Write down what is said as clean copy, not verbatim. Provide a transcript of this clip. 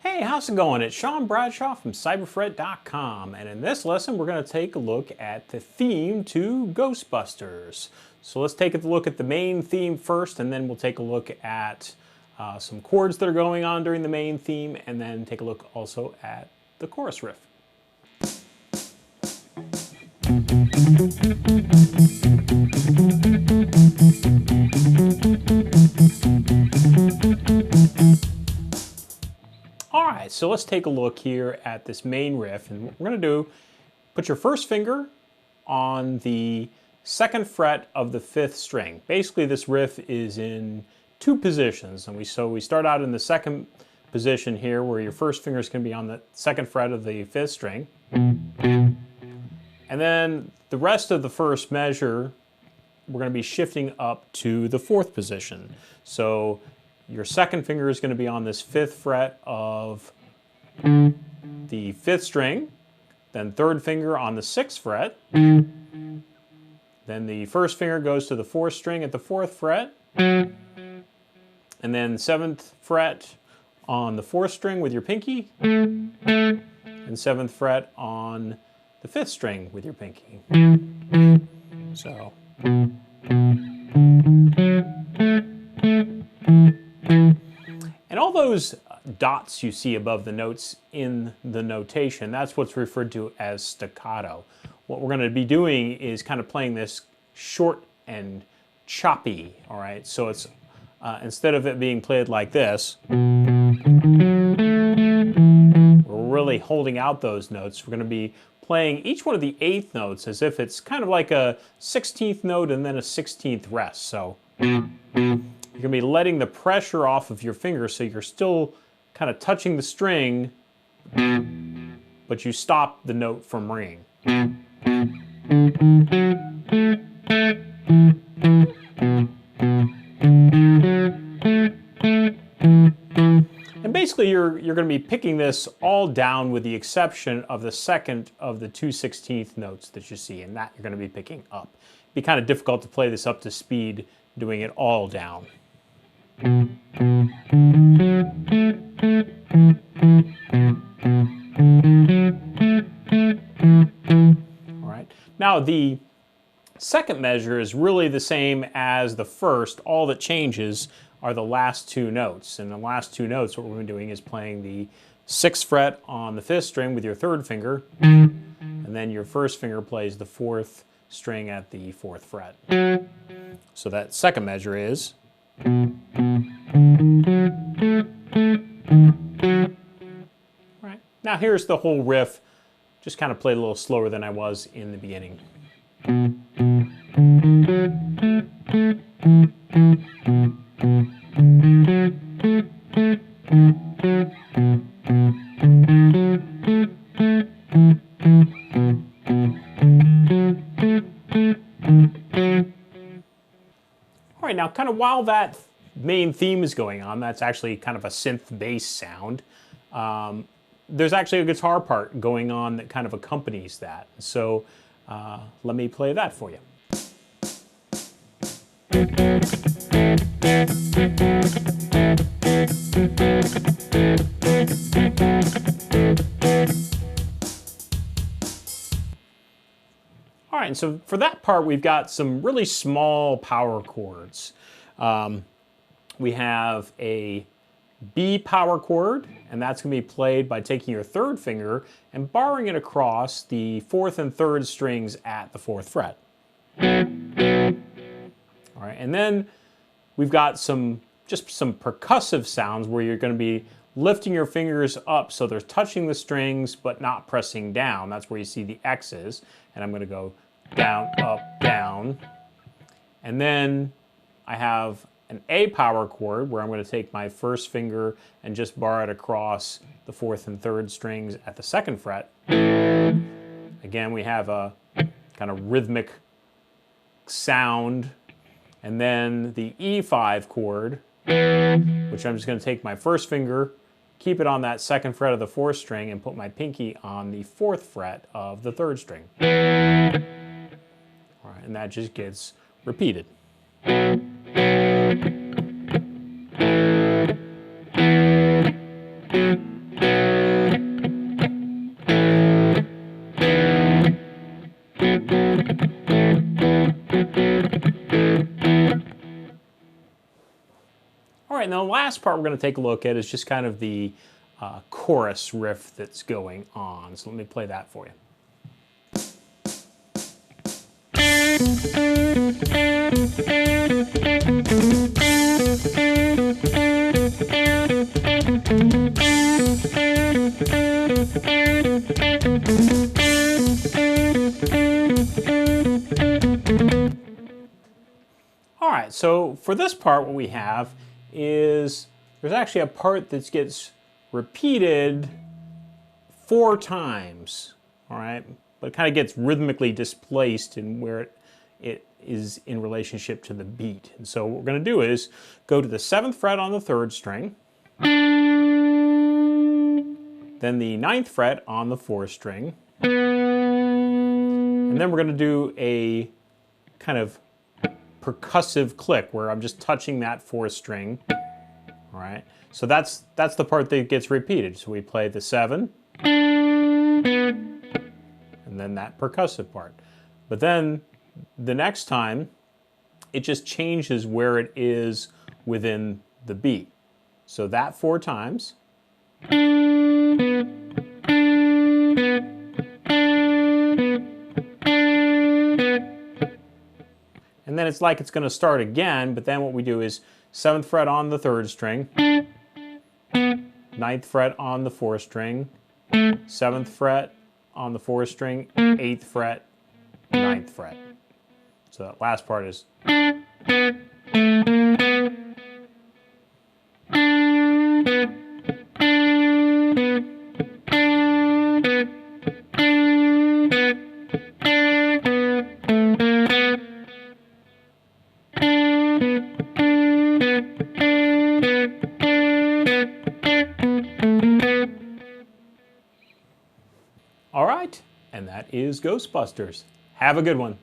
Hey, how's it going? It's Sean Bradshaw from cyberfret.com, and in this lesson we're going to take a look at the theme to Ghostbusters. So let's take a look at the main theme first, and then we'll take a look at some chords that are going on during the main theme, and then take a look also at the chorus riff. Alright, so let's take a look here at this main riff, and what we're going to do, put your first finger on the 2nd fret of the 5th string. Basically this riff is in 2 positions, and so we start out in the 2nd position here where your first finger is going to be on the 2nd fret of the 5th string. And then the rest of the first measure we're going to be shifting up to the 4th position. So your 2nd finger is going to be on this 5th fret of the 5th string, then 3rd finger on the 6th fret, then the 1st finger goes to the 4th string at the 4th fret, and then 7th fret on the 4th string with your pinky, and 7th fret on the 5th string with your pinky. So. And all those dots you see above the notes in the notation, that's what's referred to as staccato. What we're going to be doing is kind of playing this short and choppy, all right? So it's, instead of it being played like this, we're really holding out those notes. We're going to be playing each one of the 8th notes as if it's kind of like a 16th note and then a 16th rest. So you're going to be letting the pressure off of your fingers so you're still kind of touching the string, but you stop the note from ringing. And basically you're going to be picking this all down with the exception of the 2nd of the 2/16 notes that you see, and that you're going to be picking up. It'd be kind of difficult to play this up to speed doing it all down. All right. Now the 2nd measure is really the same as the 1st. All that changes are the last 2 notes. And the last 2 notes, what we're doing is playing the 6th fret on the 5th string with your 3rd finger, and then your 1st finger plays the 4th string at the 4th fret. So that 2nd measure is. All right. Now here's the whole riff, just kind of played a little slower than I was in the beginning. All right, now kind of while that main theme is going on, that's actually kind of a synth bass sound, there's actually a guitar part going on that kind of accompanies that. So let me play that for you. All right, and so for that part, we've got some really small power chords. We have a B power chord, and that's going to be played by taking your 3rd finger and barring it across the 4th and 3rd strings at the 4th fret. All right, and then we've got just some percussive sounds where you're going to be lifting your fingers up so they're touching the strings but not pressing down. That's where you see the X's. And I'm going to go down, up, down. And then I have an A power chord where I'm going to take my 1st finger and just bar it across the 4th and 3rd strings at the 2nd fret. Again, we have a kind of rhythmic sound. And then the E5 chord, which I'm just going to take my 1st finger, keep it on that 2nd fret of the 4th string, and put my pinky on the 4th fret of the 3rd string. All right, and that just gets repeated. All right, now the last part we're going to take a look at is just kind of the chorus riff that's going on. So let me play that for you. All right, so for this part, what we have is there's actually a part that gets repeated 4 times, all right? But it kind of gets rhythmically displaced in where it is in relationship to the beat. And so what we're going to do is go to the 7th fret on the 3rd string, then the 9th fret on the 4th string, and then we're going to do a kind of percussive click where I'm just touching that 4th string. All right, so that's the part that gets repeated. So we play the 7, and then that percussive part. But then the next time, it just changes where it is within the beat. So that 4 times. And then it's like it's going to start again, but then what we do is 7th fret on the 3rd string, 9th fret on the 4th string, 7th fret on the 4th string, 8th fret, 9th fret. So that last part is. All right, and that is Ghostbusters. Have a good one.